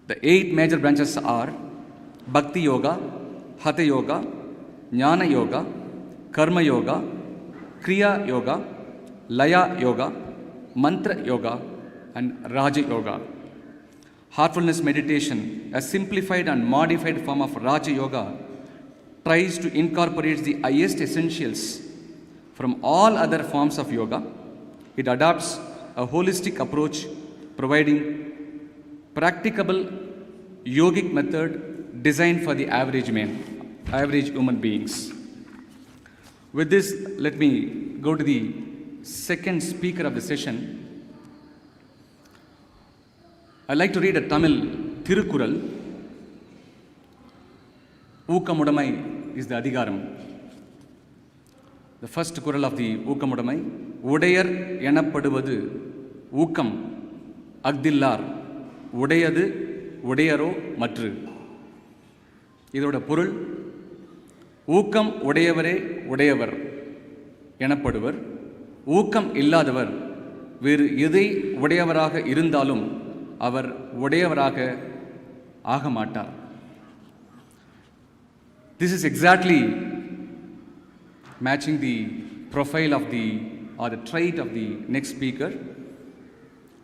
The 8 major branches are Bhakti Yoga, Hatha Yoga, Jnana Yoga, Karma Yoga, Kriya Yoga, Laya Yoga, Mantra Yoga, and Raja Yoga. Heartfulness meditation, a simplified and modified form of Raja Yoga, tries to incorporate the highest essentials from all other forms of yoga. It adopts a holistic approach, providing practicable yogic method designed for the average human beings. With this, let me go to the second speaker of the session. I'd like to read a Tamil Thirukural. Ookamudamai is the Adhigaram. The first kural of the Ookamudamai. Udayar Yanapaduvadu Ookam Agdillar Udayadu Udayaro Matru. இதோட பொருள் ஊக்கம் உடையவரே உடையவர் எனப்படுவர். ஊக்கம் இல்லாதவர் வேறு எதை உடையவராக இருந்தாலும் அவர் உடையவராக ஆக மாட்டார். This is exactly matching the profile of the trait of the next speaker,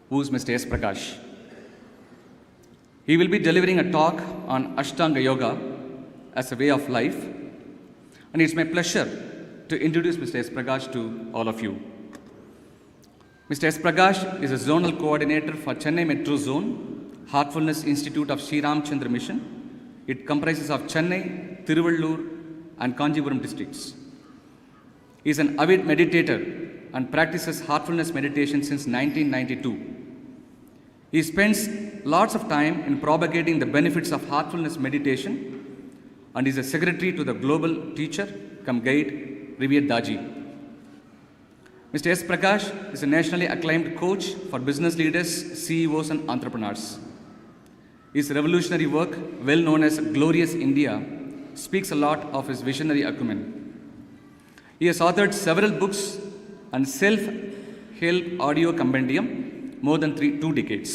who is Mr. S. Prakash. He will be delivering a talk on Ashtanga Yoga as a way of life, and it's my pleasure to introduce Mr. S. Prakash to all of you. Mr. S. Prakash is a zonal coordinator for Chennai Metro Zone, Heartfulness Institute of Sri Ramchandra Mission. It comprises of Chennai, Tiruvallur, and Kanjipuram districts. He is an avid meditator and practices heartfulness meditation since 1992. He spends lots of time in propagating the benefits of heartfulness meditation and is a secretary to the global teacher cum guide Revered Daji. Mr. S. Prakash is a nationally acclaimed coach for business leaders, CEOs, and entrepreneurs. His revolutionary work, well known as Glorious India, speaks a lot of his visionary acumen. He has authored several books and self-help audio compendium more than 2 decades.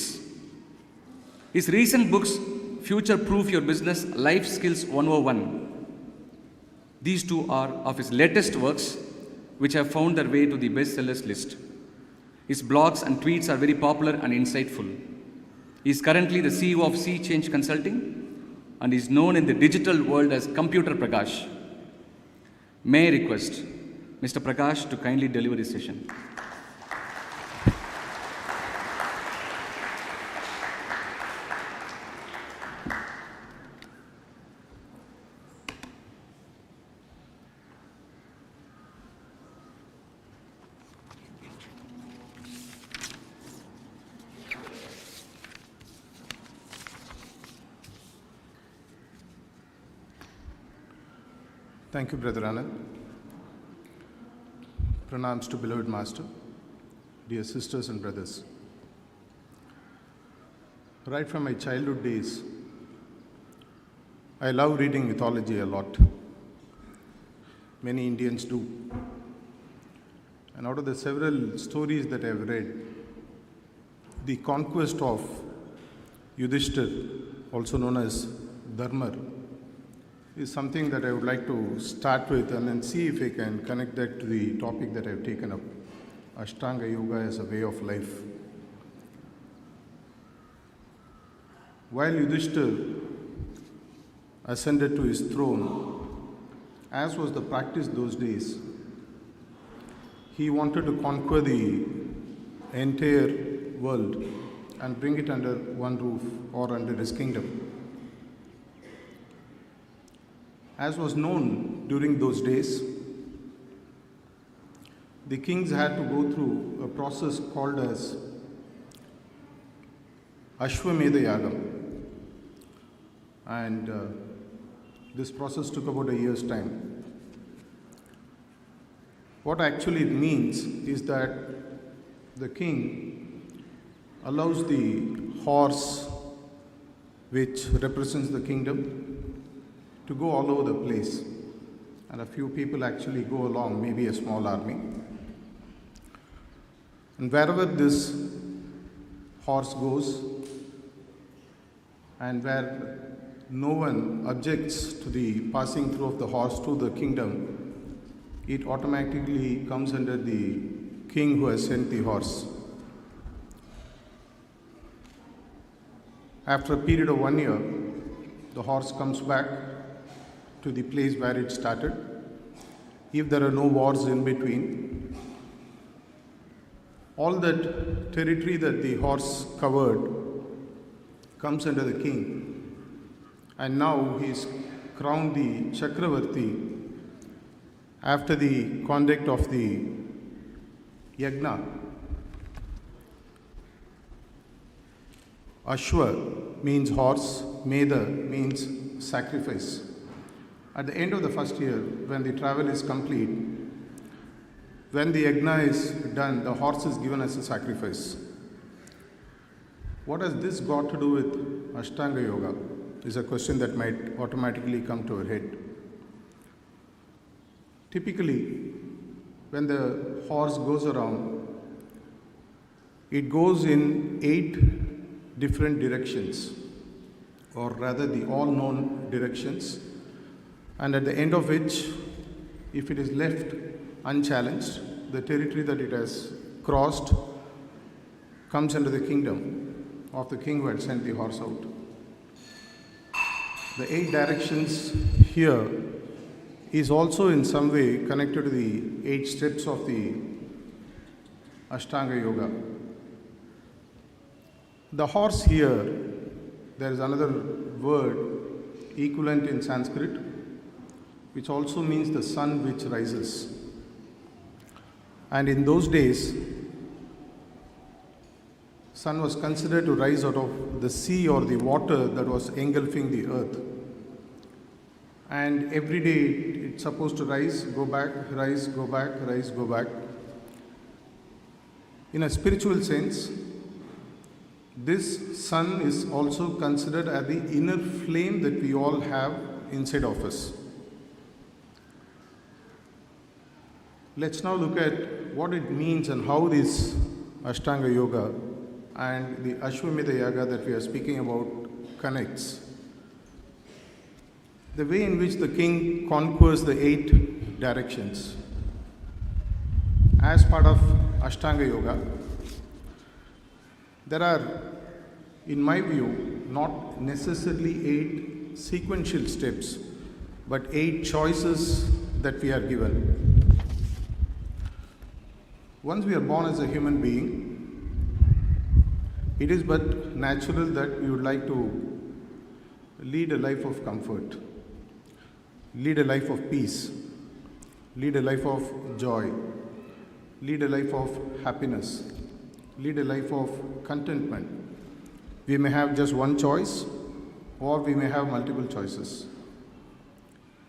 His recent books, Future Proof Your Business Life Skills 101. These two are of his latest works, which have found their way to the bestsellers list. His blogs and tweets are very popular and insightful. He is currently the CEO of Sea Change Consulting and is known in the digital world as Computer Prakash. May I request Mr. Prakash to kindly deliver this session. Thank you, Brother Anand. Pranams to beloved Master, dear sisters and brothers. Right from my childhood days, I love reading mythology a lot. Many Indians do. And out of the several stories that I've read, the conquest of Yudhishthir, also known as Dharma, is something that I would like to start with and then see if I can connect that to the topic that I've taken up, Ashtanga Yoga as a way of life. While Yudhishthir ascended to his throne, as was the practice those days, he wanted to conquer the entire world and bring it under one roof or under his kingdom. As was known during those days, the kings had to go through a process called as Ashwamedha Yagam. And this process took about a year's time. What actually it means is that the king allows the horse, which represents the kingdom, to go all over the place. And a few people actually go along, maybe a small army. And wherever this horse goes, and where no one objects to the passing through of the horse to the kingdom, it automatically comes under the king who has sent the horse. After a period of 1 year, the horse comes back to the place where it started. If there are no wars in between, all that territory that the horse covered comes under the king. And now he is crowned the Chakravarti after the conduct of the Yagna. Ashwa means horse, Meda means sacrifice. At the end of the first year, when the travel is complete, when the Yagna is done, the horse is given as a sacrifice. What has this got to do with Ashtanga Yoga? Is a question that might automatically come to our head. Typically, when the horse goes around, it goes in 8 different directions, or rather the all known directions, and at the end of which, if it is left unchallenged, the territory that it has crossed comes under the kingdom of the king who had sent the horse out. The 8 directions here is also in some way connected to the 8 steps of the Ashtanga Yoga. The horse here, there is another word equivalent in Sanskrit, which also means the sun which rises. And in those days, sun was considered to rise out of the sea or the water that was engulfing the earth. And every day it's supposed to rise, go back, rise, go back, rise, go back. In a spiritual sense, this sun is also considered as the inner flame that we all have inside of us. Let's now look at what it means and how this Ashtanga Yoga and the Ashwamedha Yaga that we are speaking about connects. The way in which the king conquers the 8 directions. As part of Ashtanga Yoga, there are, in my view, not necessarily 8 sequential steps, but 8 choices that we are given. Once we are born as a human being, it is but natural that we would like to lead a life of comfort, lead a life of peace, lead a life of joy, lead a life of happiness, lead a life of contentment. We may have just one choice, or we may have multiple choices.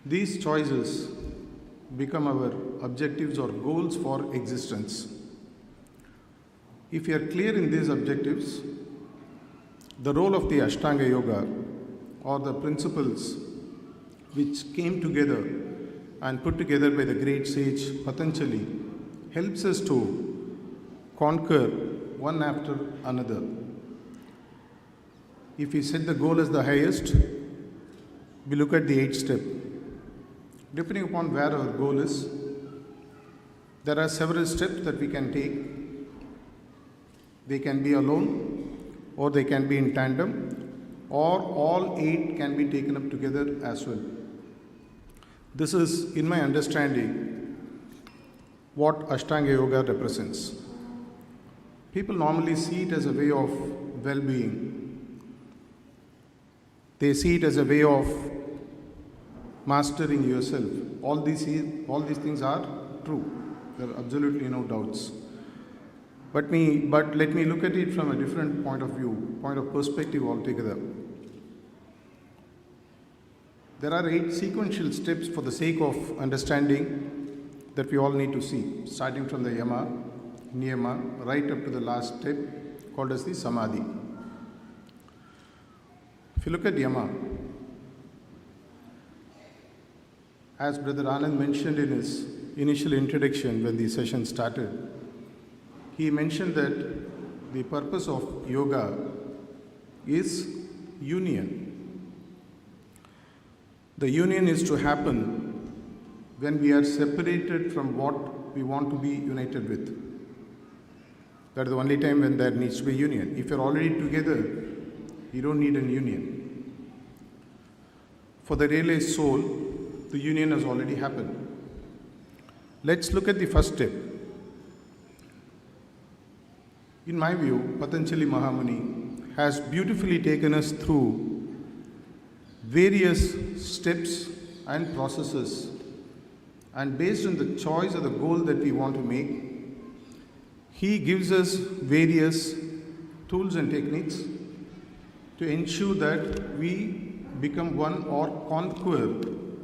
These choices become our objectives or goals for existence. If we are clear in these objectives, the role of the Ashtanga Yoga or the principles which came together and put together by the great sage Patanjali helps us to conquer one after another. If we set the goal as the highest, we look at the 8th step. Depending upon where our goal is, there are several steps that we can take. They can be alone, or they can be in tandem, or all 8 can be taken up together as well. This is, in my understanding, what Ashtanga Yoga represents. People normally see it as a way of well-being. They see it as a way of mastering yourself. All these things are true. There are absolutely no doubts. But let me look at it from a different point of view, point of perspective altogether. There are 8 sequential steps for the sake of understanding that we all need to see, starting from the Yama, Niyama, right up to the last step called as the Samadhi. If you look at Yama, as Brother Anand mentioned in his initial introduction when the session started, he mentioned that the purpose of yoga is union. The union is to happen when we are separated from what we want to be united with. That is the only time when there needs to be union. If you're already together, you don't need a union. For the realized soul, the union has already happened. Let's look at the first step. In my view, Patanjali Mahamuni has beautifully taken us through various steps and processes, and based on the choice or the goal that we want to make, he gives us various tools and techniques to ensure that we become one or conquer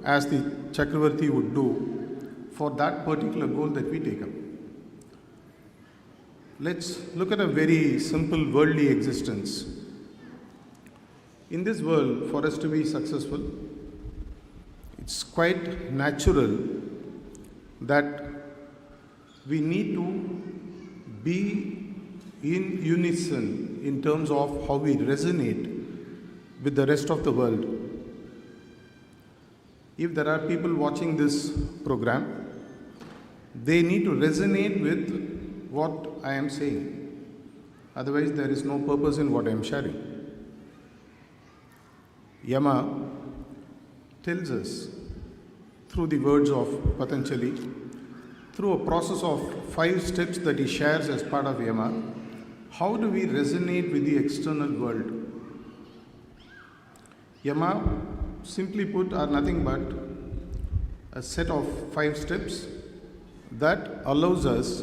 as the Chakravarti would do for that particular goal that we take up. Let's look at a very simple worldly existence. In this world, for us to be successful, it's quite natural that we need to be in unison in terms of how we resonate with the rest of the world. If there are people watching this program, they need to resonate with what I am saying. Otherwise, there is no purpose in what I am sharing. Yama tells us through the words of Patanjali, through a process of 5 steps that he shares as part of Yama, how do we resonate with the external world? Yama, simply put, are nothing but a set of 5 steps that allows us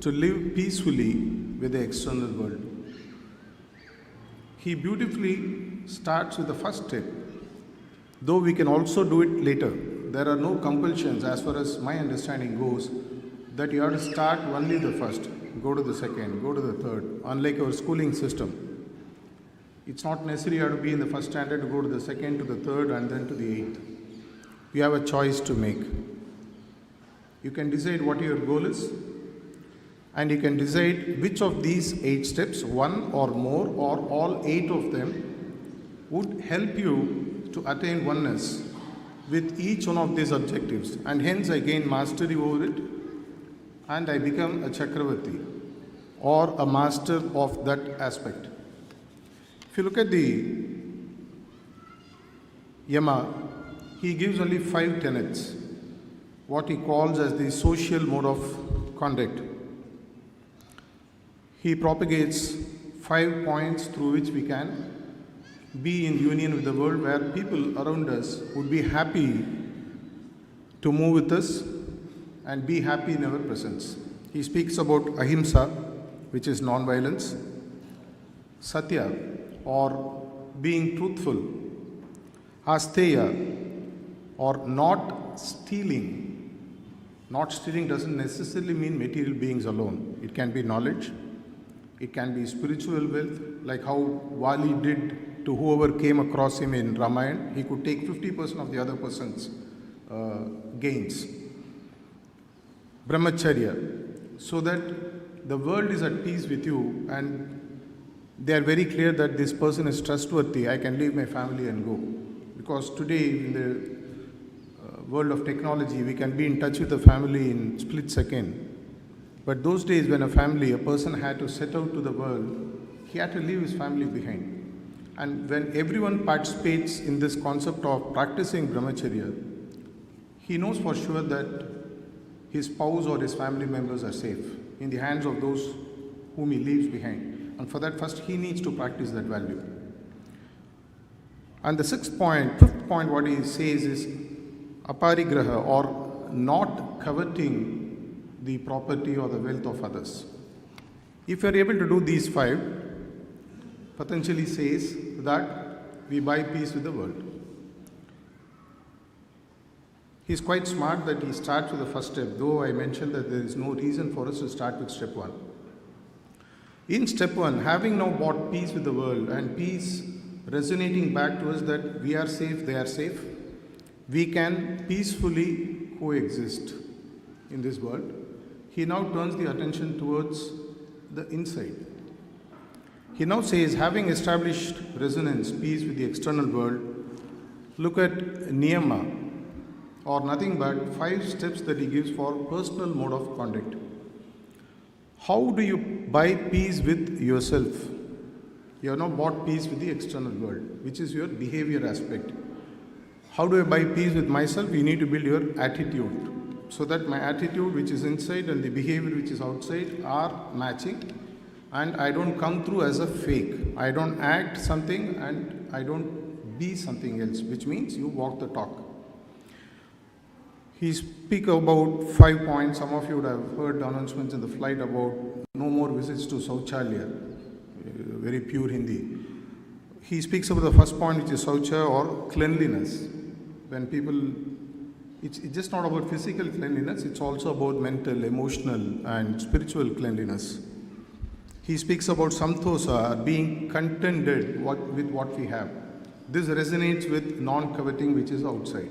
to live peacefully with the external world. He beautifully starts with the first step, though we can also do it later. There are no compulsions, as far as my understanding goes, that you have to start only the first, go to the second, go to the third, unlike our schooling system. It's not necessary you have to be in the first standard to go to the second, to the third, and then to the 8th. You have a choice to make. You can decide what your goal is, and you can decide which of these 8 steps, one or more, or all 8 of them, would help you to attain oneness with each one of these objectives. And hence I gain mastery over it, and I become a Chakravarti, or a master of that aspect. If you look at the Yama, he gives only 5 tenets, what he calls as the social mode of conduct. He propagates 5 points through which we can be in union with the world, where people around us would be happy to move with us and be happy in our presence. He speaks about ahimsa, which is non-violence, satya, or being truthful, asteya, or not stealing. Not stealing doesn't necessarily mean material beings alone. It can be knowledge, it can be spiritual wealth, like how Vali did to whoever came across him in Ramayana. He could take 50% of the other person's gains. Brahmacharya, so that the world is at peace with you and they are very clear that this person is trustworthy, I can leave my family and go. Because today in the world of technology, we can be in touch with the family in split second. But those days when a person had to set out to the world, he had to leave his family behind. And when everyone participates in this concept of practicing brahmacharya, he knows for sure that his spouse or his family members are safe in the hands of those whom he leaves behind. And for that, first he needs to practice that value. And the fifth point, what he says is aparigraha, or not coveting the property or the wealth of others. If you are able to do these 5, Patanjali says that we buy peace with the world. He's quite smart that he starts with the first step, though I mentioned that there is no reason for us to start with step 1. In step 1, having now bought peace with the world and peace resonating back to us that we are safe, they are safe, we can peacefully coexist in this world. He now turns the attention towards the inside. He now says, having established resonance, peace with the external world, look at niyama, or nothing but 5 steps that he gives for personal mode of conduct. How do you buy peace with yourself? You have not bought peace with the external world, which is your behavior aspect. How do I buy peace with myself? You need to build your attitude, so that my attitude which is inside and the behavior which is outside are matching, and I don't come through as a fake. I don't act something and I don't be something else, which means you walk the talk. He speaks about 5 points. Some of you would have heard the announcements in the flight about no more visits to Sauchalaya, very pure Hindi. He speaks about the first point, which is Saucha or cleanliness. When people, it's just not about physical cleanliness, it's also about mental, emotional, and spiritual cleanliness. He speaks about Samtosa, being contented with what we have. This resonates with non-coveting, which is outside.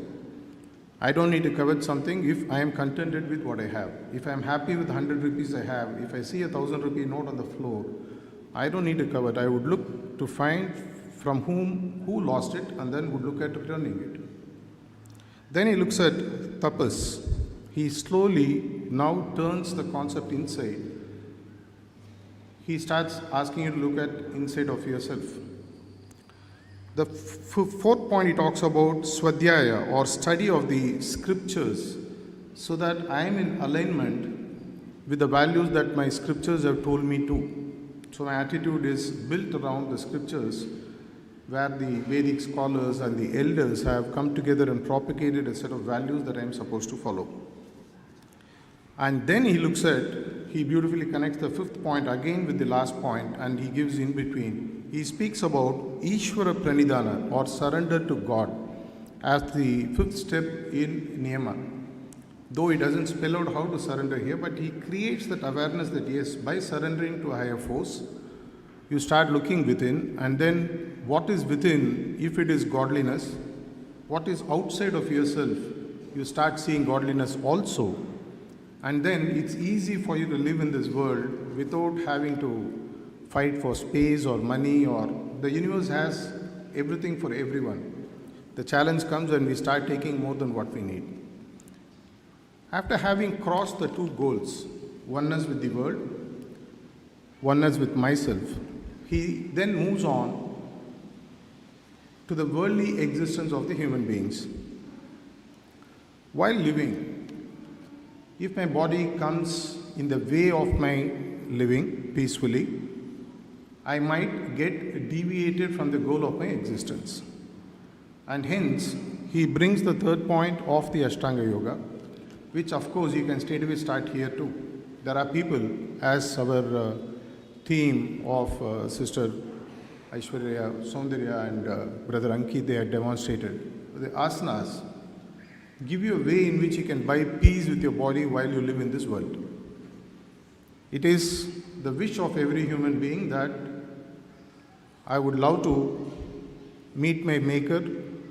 I don't need to covet something if I am contented with what I have. If I am happy with 100 rupees I have, if I see a 1,000 rupee note on the floor, I don't need to covet. I would look to find from who lost it, and then would look at returning it. Then he looks at tapas. He slowly now turns the concept inside. He starts asking you to look at inside of yourself. The fourth point, he talks about swadhyaya, or study of the scriptures, so that I am in alignment with the values that my scriptures have told me to. So my attitude is built around the scriptures, where the Vedic scholars and the elders have come together and propagated a set of values that I am supposed to follow. And then he looks at, he beautifully connects the 5th point again with the last point, and he gives in between. He speaks about Ishvara Pranidhana, or surrender to God, as the 5th step in Niyama. Though he doesn't spell out how to surrender here, but he creates that awareness that yes, by surrendering to a higher force, you start looking within, and then what is within, if it is godliness, what is outside of yourself, you start seeing godliness also. And then it's easy for you to live in this world without having to fight for space or money, or the universe has everything for everyone. The challenge comes when we start taking more than what we need. After having crossed the 2 goals, oneness with the world, oneness with myself, he then moves on to the worldly existence of the human beings. While living, if my body comes in the way of my living peacefully, I might get deviated from the goal of my existence. And hence, he brings the 3rd point of the Ashtanga Yoga, which of course you can straight away start here too. There are people, as our theme of Sister Aishwarya, Saundarya and Brother Ankit, they had demonstrated. The asanas give you a way in which you can buy peace with your body while you live in this world. It is the wish of every human being that I would love to meet my Maker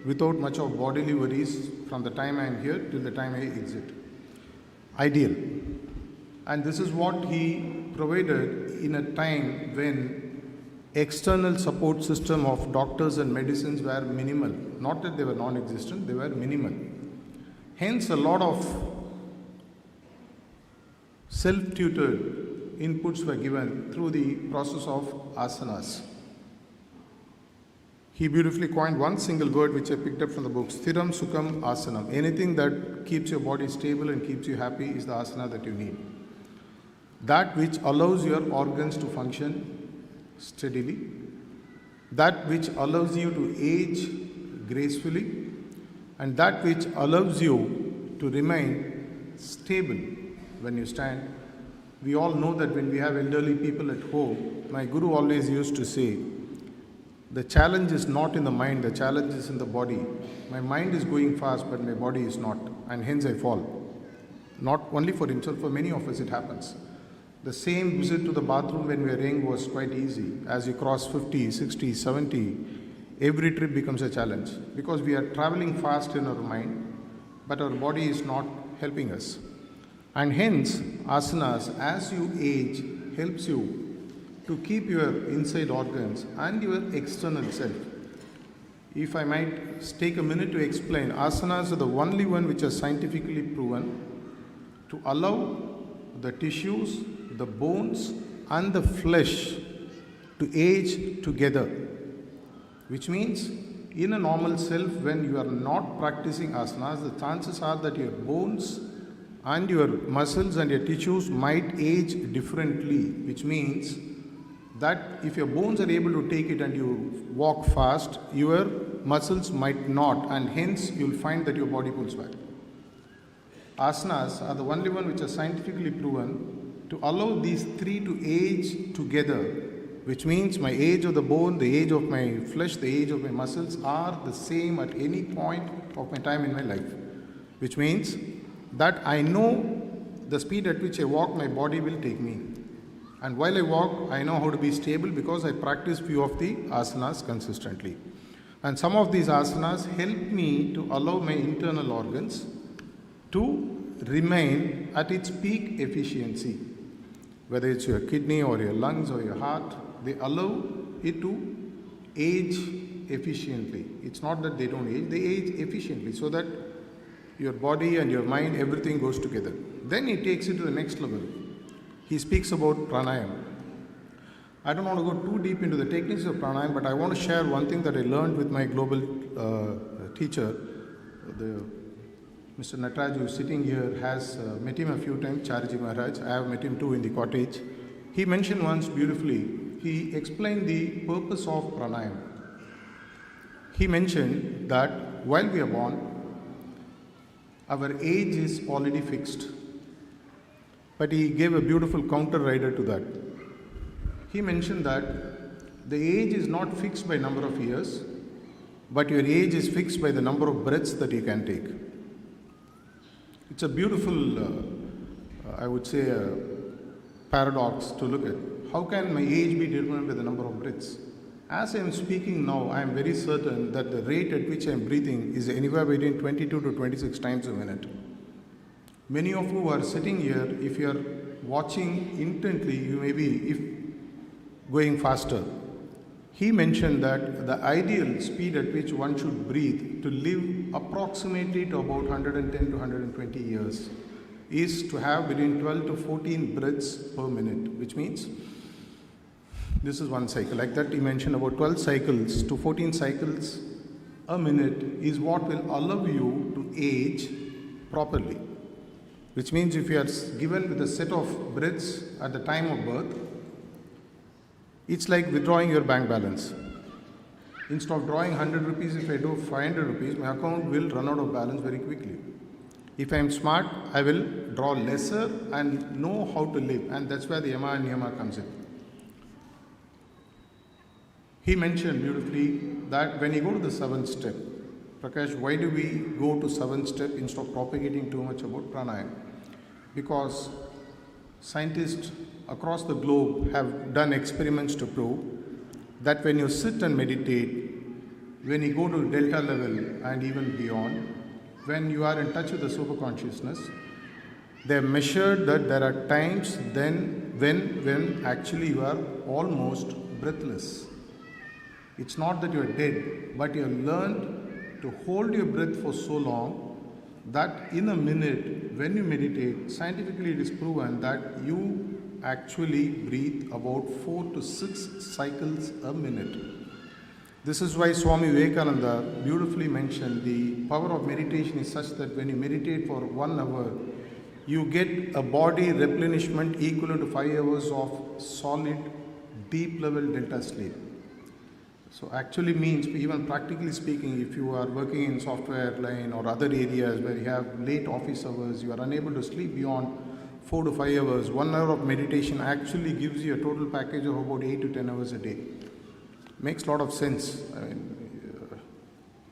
without much of bodily worries from the time I am here till the time I exit. Ideal. And this is what he provided in a time when external support system of doctors and medicines were minimal. Not that they were non-existent, they were minimal. Hence, a lot of self-tutored inputs were given through the process of asanas. He beautifully coined one single word which I picked up from the book, Sthiram Sukham Asanam. Anything that keeps your body stable and keeps you happy is the asana that you need. That which allows your organs to function steadily, that which allows you to age gracefully, and that which allows you to remain stable when you stand. We all know that when we have elderly people at home, my guru always used to say, the challenge is not in the mind, the challenge is in the body. My mind is going fast, but my body is not, and hence I fall. Not only for himself, for many of us it happens. The same visit to the bathroom when we were young was quite easy. As you cross 50, 60, 70, every trip becomes a challenge because we are traveling fast in our mind, but our body is not helping us. And hence, asanas, as you age, helps you to keep your inside organs and your external self. If I might take a minute to explain, asanas are the only one which are scientifically proven to allow the tissues, the bones, and the flesh to age together. Which means, in a normal self, when you are not practicing asanas, the chances are that your bones and your muscles and your tissues might age differently. Which means that if your bones are able to take it and you walk fast, your muscles might not, and hence you will find that your body pulls back. Asanas are the only one which are scientifically proven to allow these three to age together, which means my age of the bone, the age of my flesh, the age of my muscles are the same at any point of my time in my life. Which means that I know the speed at which I walk, my body will take me. And while I walk, I know how to be stable because I practice few of the asanas consistently. And some of these asanas help me to allow my internal organs to remain at its peak efficiency. Whether it's your kidney or your lungs or your heart, they allow it to age efficiently. It's not that they don't age, they age efficiently so that your body and your mind, everything goes together. Then he takes it to the next level. He speaks about pranayama. I don't want to go too deep into the techniques of pranayama, but I want to share one thing that I learned with my global teacher. Mr. Nataraj, who is sitting here, has met him a few times, Charji Maharaj. I have met him too in the cottage. He mentioned once beautifully, he explained the purpose of pranayama. He mentioned that while we are born, our age is already fixed. But he gave a beautiful counter rider to that. He mentioned that the age is not fixed by number of years, but your age is fixed by the number of breaths that you can take. It's a beautiful, I would say, paradox to look at. How can my age be determined by the number of breaths? As I am speaking now, I am very certain that the rate at which I am breathing is anywhere between 22 to 26 times a minute. Many of you are sitting here, if you are watching intently, you may be going faster. He mentioned that the ideal speed at which one should breathe to live approximately to about 110 to 120 years is to have between 12 to 14 breaths per minute, which means this is one cycle. Like that, he mentioned about 12 cycles to 14 cycles a minute is what will allow you to age properly. Which means if you are given with a set of breaths at the time of birth, it's like withdrawing your bank balance. Instead of drawing 100 rupees, if I do 500 rupees, my account will run out of balance very quickly. If I am smart, I will draw lesser and know how to live, and that's where the yama and niyama comes in. He mentioned beautifully that when you go to the seventh step, Prakash, why do we go to seventh step instead of propagating too much about pranayama? Because scientists across the globe have done experiments to prove that when you sit and meditate, when you go to delta level and even beyond, when you are in touch with the superconsciousness, they have measured that there are times then when actually you are almost breathless. It's not that you are dead, but you have learned to hold your breath for so long that in a minute, when you meditate, scientifically it is proven that you actually breathe about 4 to 6 cycles a minute. This is why Swami Vivekananda beautifully mentioned the power of meditation is such that when you meditate for 1 hour, you get a body replenishment equivalent to 5 hours of solid, deep level delta sleep. So actually means, even practically speaking, if you are working in software line or other areas where you have late office hours, you are unable to sleep beyond 4 to 5 hours, 1 hour of meditation actually gives you a total package of about 8 to 10 hours a day. Makes a lot of sense. I mean,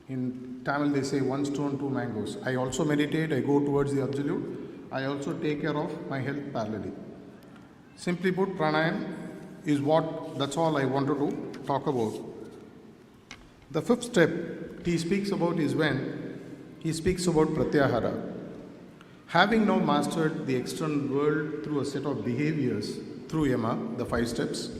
in Tamil they say 1 stone, 2 mangoes. I also meditate, I go towards the absolute. I also take care of my health parallelly. Simply put, pranayama is that's all I wanted to talk about. The fifth step he speaks about is when he speaks about pratyahara. Having now mastered the external world through a set of behaviors through yama, the 5 steps,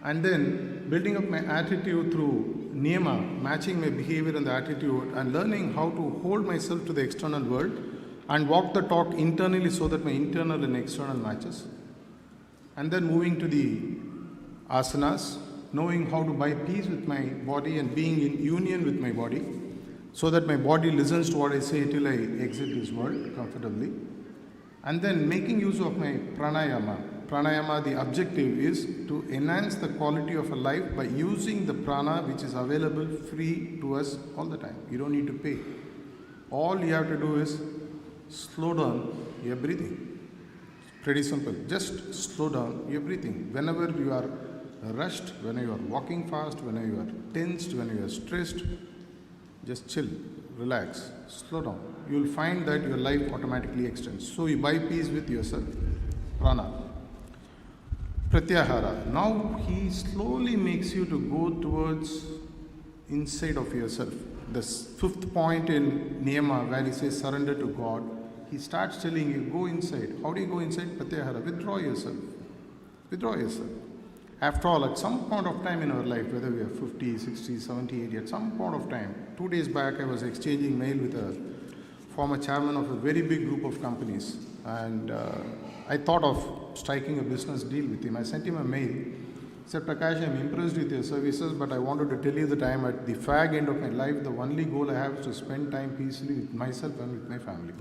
And then building up my attitude through niyama, matching my behavior and the attitude, and learning how to hold myself to the external world and walk the talk internally so that my internal and external matches. And then moving to the asanas, knowing how to buy peace with my body and being in union with my body so that my body listens to what I say till I exit this world comfortably. And then making use of my pranayama. Pranayama, the objective is to enhance the quality of a life by using the prana which is available free to us all the time. You don't need to pay. All you have to do is slow down your breathing. Pretty simple. Just slow down your breathing. Whenever you are rushed, when you are walking fast, when you are tensed, when you are stressed, just chill, relax, slow down. You will find that your life automatically extends. So you buy peace with yourself. Prana. Pratyahara. Now he slowly makes you to go towards inside of yourself. The fifth point in Niyama where he says surrender to God, he starts telling you go inside. How do you go inside? Pratyahara. Withdraw yourself. Withdraw yourself. After all, at some point of time in our life, whether we are 50, 60, 70, 80, at some point of time, 2 days back I was exchanging mail with a former chairman of a very big group of companies, and I thought of striking a business deal with him. I sent him a mail. He said, Prakash, I'm impressed with your services, but I wanted to tell you that I am at the fag end of my life. The only goal I have is to spend time peacefully with myself and with my family.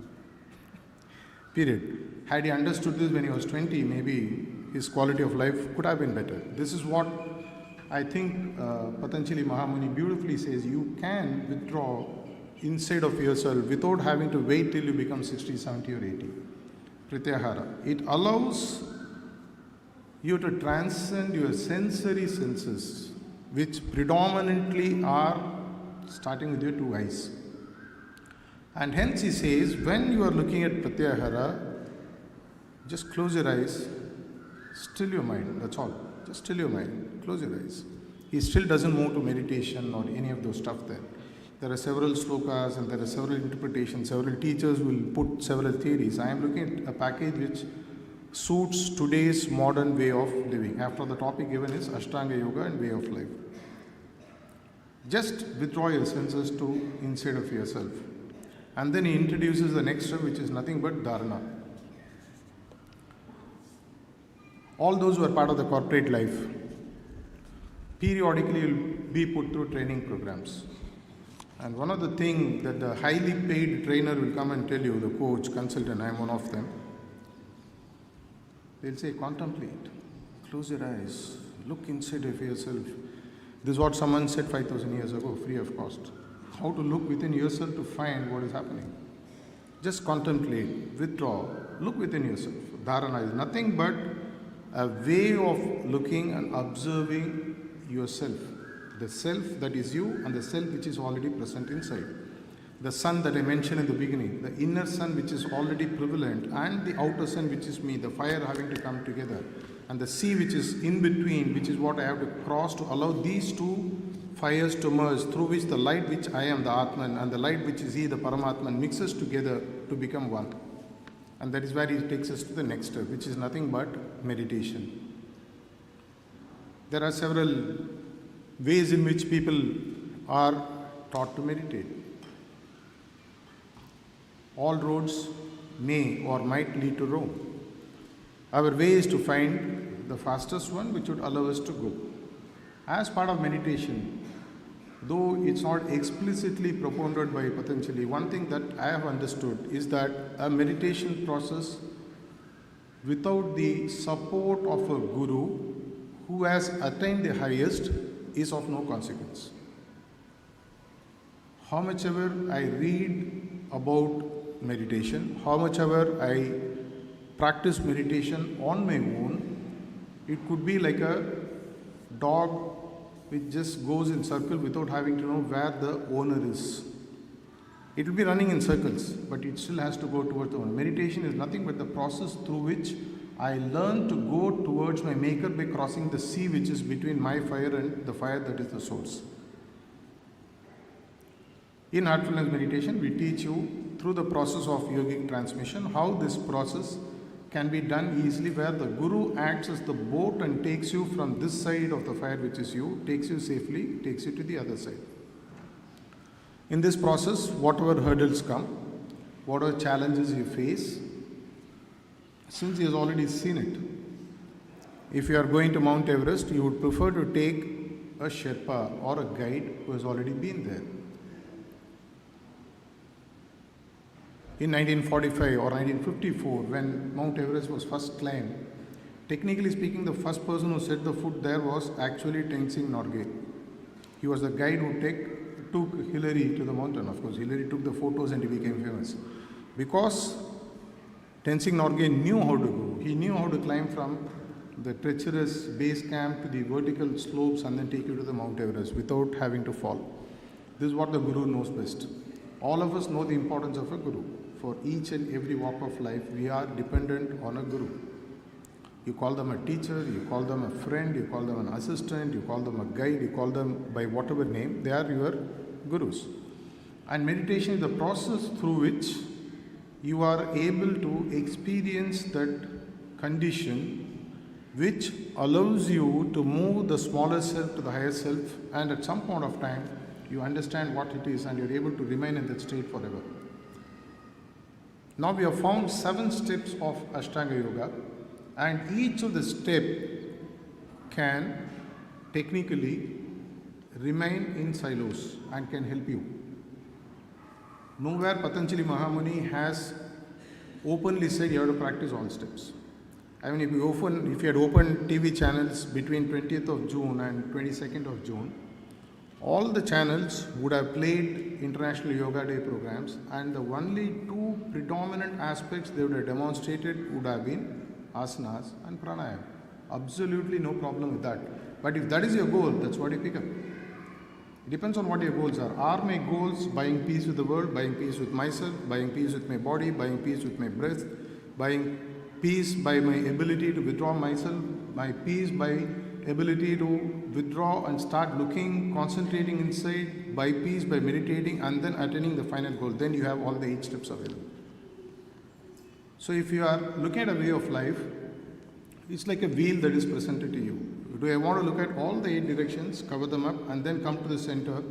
Period. Had he understood this when he was 20, maybe his quality of life could have been better. This is what I think Patanjali Mahamuni beautifully says. You can withdraw inside of yourself without having to wait till you become 60, 70 or 80. Pratyahara. It allows you to transcend your sensory senses, which predominantly are starting with your two eyes. And hence he says, when you are looking at Pratyahara, just close your eyes, still your mind, that's all. Just still your mind, close your eyes. He still doesn't move to meditation or any of those stuff there. There are several slokas and there are several interpretations. Several teachers will put several theories. I am looking at a package which suits today's modern way of living. After the topic given is Ashtanga Yoga and way of life. Just withdraw your senses to inside of yourself. And then he introduces the next step, which is nothing but dharana. All those who are part of the corporate life periodically will be put through training programs. And one of the things that the highly paid trainer will come and tell you, the coach, consultant, I am one of them, they'll say, contemplate, close your eyes, look inside of yourself. This is what someone said 5,000 years ago, free of cost. How to look within yourself to find what is happening. Just contemplate, withdraw, look within yourself. Dharana is nothing but a way of looking and observing yourself. The self that is you and the self which is already present inside. The sun that I mentioned in the beginning, the inner sun which is already prevalent and the outer sun which is me, the fire having to come together, and the sea which is in between, which is what I have to cross to allow these two fires to merge, through which the light which I am, the Atman, and the light which is he, the Paramatman, mixes together to become one. And that is where he takes us to the next step, which is nothing but meditation. There are several ways in which people are taught to meditate. All roads may or might lead to Rome. Our way is to find the fastest one which would allow us to go. As part of meditation, though it's not explicitly propounded by Patanjali, one thing that I have understood is that a meditation process without the support of a guru who has attained the highest is of no consequence. How much ever I read about meditation, how much ever I practice meditation on my own, it could be like a dog which just goes in circle without having to know where the owner is. It will be running in circles, but it still has to go towards the owner. Meditation is nothing but the process through which I learn to go towards my maker by crossing the sea which is between my fire and the fire that is the source. In Heartfulness meditation, we teach you through the process of yogic transmission how this process can be done easily, where the Guru acts as the boat and takes you from this side of the fire, which is you, takes you safely, takes you to the other side. In this process, whatever hurdles come, whatever challenges you face, since he has already seen it, if you are going to Mount Everest, you would prefer to take a Sherpa or a guide who has already been there. In 1945 or 1954, when Mount Everest was first climbed, technically speaking, the first person who set the foot there was actually Tenzing Norgay. He was the guide who took Hillary to the mountain. Of course, Hillary took the photos and he became famous. Because Tenzing Norgay knew how to go. He knew how to climb from the treacherous base camp to the vertical slopes and then take you to the Mount Everest without having to fall. This is what the Guru knows best. All of us know the importance of a Guru. For each and every walk of life, we are dependent on a Guru. You call them a teacher, you call them a friend, you call them an assistant, you call them a guide, you call them by whatever name, they are your Gurus. And meditation is the process through which you are able to experience that condition which allows you to move the smaller self to the higher self, and at some point of time, you understand what it is and you're able to remain in that state forever. Now we have found 7 steps of Ashtanga Yoga, and each of the step can technically remain in silos and can help you. Nowhere Patanjali Mahamuni has openly said you have to practice all steps. I mean, if you had opened TV channels between 20th of June and 22nd of June, all the channels would have played International Yoga Day programs, and the only 2 predominant aspects they would have demonstrated would have been asanas and pranayama. Absolutely no problem with that. But if that is your goal, that's what you pick up. It depends on what your goals are. Are my goals buying peace with the world, buying peace with myself, buying peace with my body, buying peace with my breath, buying peace by my ability to withdraw myself, my peace by ability to withdraw and start looking, concentrating inside, by peace, by meditating, and then attaining the final goal. Then you have all the 8 steps available. So if you are looking at a way of life, it's like a wheel that is presented to you. Do I want to look at all the 8 directions, cover them up, and then come to the center,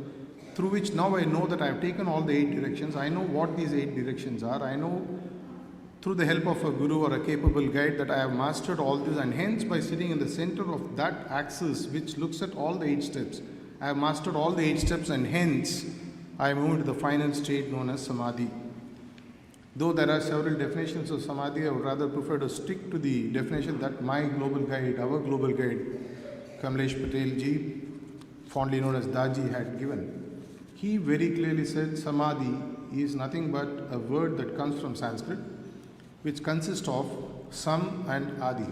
through which now I know that I have taken all the 8 directions. I know what these 8 directions are. I know through the help of a Guru or a capable guide that I have mastered all this, and hence by sitting in the center of that axis which looks at all the 8 steps, I have mastered all the 8 steps, and hence I moved to the final state known as Samadhi. Though there are several definitions of Samadhi, I would rather prefer to stick to the definition that my global guide, our global guide, Kamlesh Patel ji, fondly known as Daji, had given. He very clearly said Samadhi is nothing but a word that comes from Sanskrit, which consists of Sam and Adi.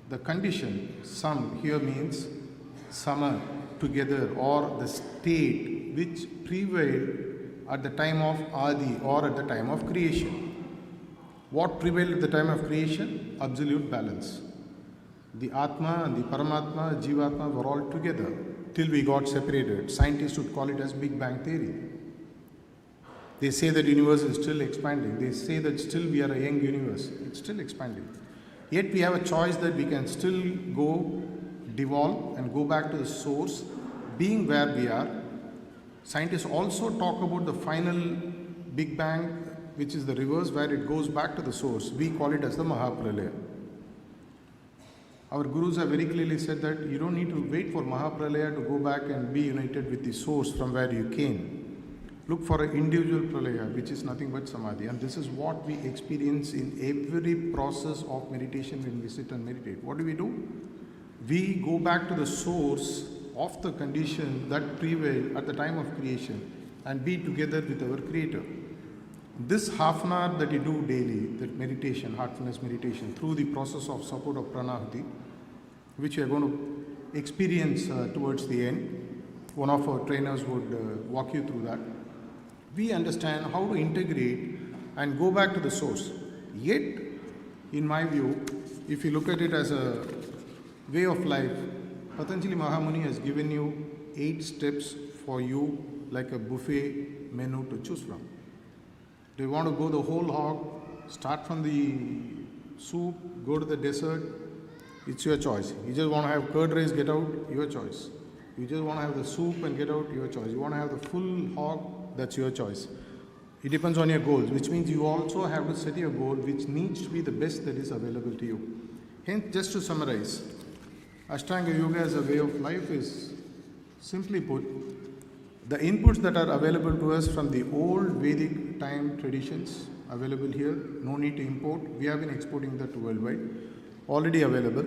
The condition, Sam, here means sama, together, or the state which prevailed at the time of Adi or at the time of creation. What prevailed at the time of creation? Absolute balance. The Atma and the Paramatma, Jivatma were all together till we got separated. Scientists would call it as Big Bang Theory. They say that the universe is still expanding. They say that still we are a young universe. It's still expanding. Yet we have a choice that we can still go devolve and go back to the source, being where we are. Scientists also talk about the final Big Bang, which is the reverse, where it goes back to the source. We call it as the Mahapralaya. Our Gurus have very clearly said that you don't need to wait for Mahapralaya to go back and be united with the source from where you came. Look for an individual pralaya, which is nothing but samadhi. And this is what we experience in every process of meditation when we sit and meditate. What do? We go back to the source of the condition that prevailed at the time of creation and be together with our Creator. This half an hour that you do daily, that meditation, heartfulness meditation, through the process of support of Pranahuti, which we are going to experience towards the end, one of our trainers would walk you through that. We understand how to integrate and go back to the source. Yet, in my view, if you look at it as a way of life, Patanjali Mahamuni has given you 8 steps for you, like a buffet menu to choose from. Do you want to go the whole hog, start from the soup, go to the dessert, it's your choice. You just want to have curd rice, get out, your choice. You just want to have the soup and get out, your choice. You want to have the full hog, that's your choice. It depends on your goals, which means you also have to set your goal which needs to be the best that is available to you. Hence, just to summarize, Ashtanga Yoga as a way of life is, simply put, the inputs that are available to us from the old Vedic time traditions available here, no need to import. We have been exporting that worldwide, already available,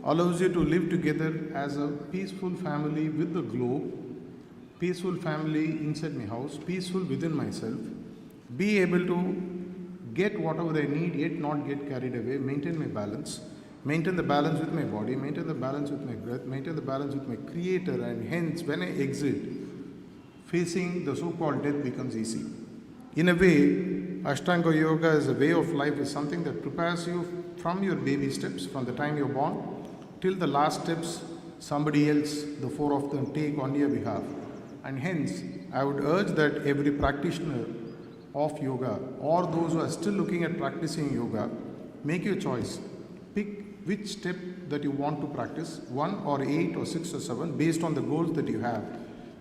allows you to live together as a peaceful family with the globe, peaceful family inside my house, peaceful within myself, be able to get whatever I need, yet not get carried away, maintain my balance, maintain the balance with my body, maintain the balance with my breath, maintain the balance with my creator, and hence when I exit, facing the so-called death becomes easy. In a way, Ashtanga Yoga as a way of life is something that prepares you from your baby steps, from the time you're born, till the last steps somebody else, the four of them, take on your behalf. And hence, I would urge that every practitioner of yoga or those who are still looking at practicing yoga, make your choice. Pick which step that you want to practice, 1 or 8 or 6 or 7, based on the goals that you have.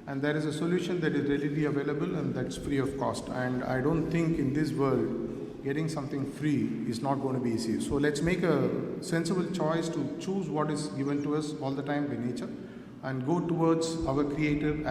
And there is a solution that is readily available and that's free of cost. And I don't think in this world, getting something free is not going to be easy. So let's make a sensible choice to choose what is given to us all the time by nature and go towards our Creator as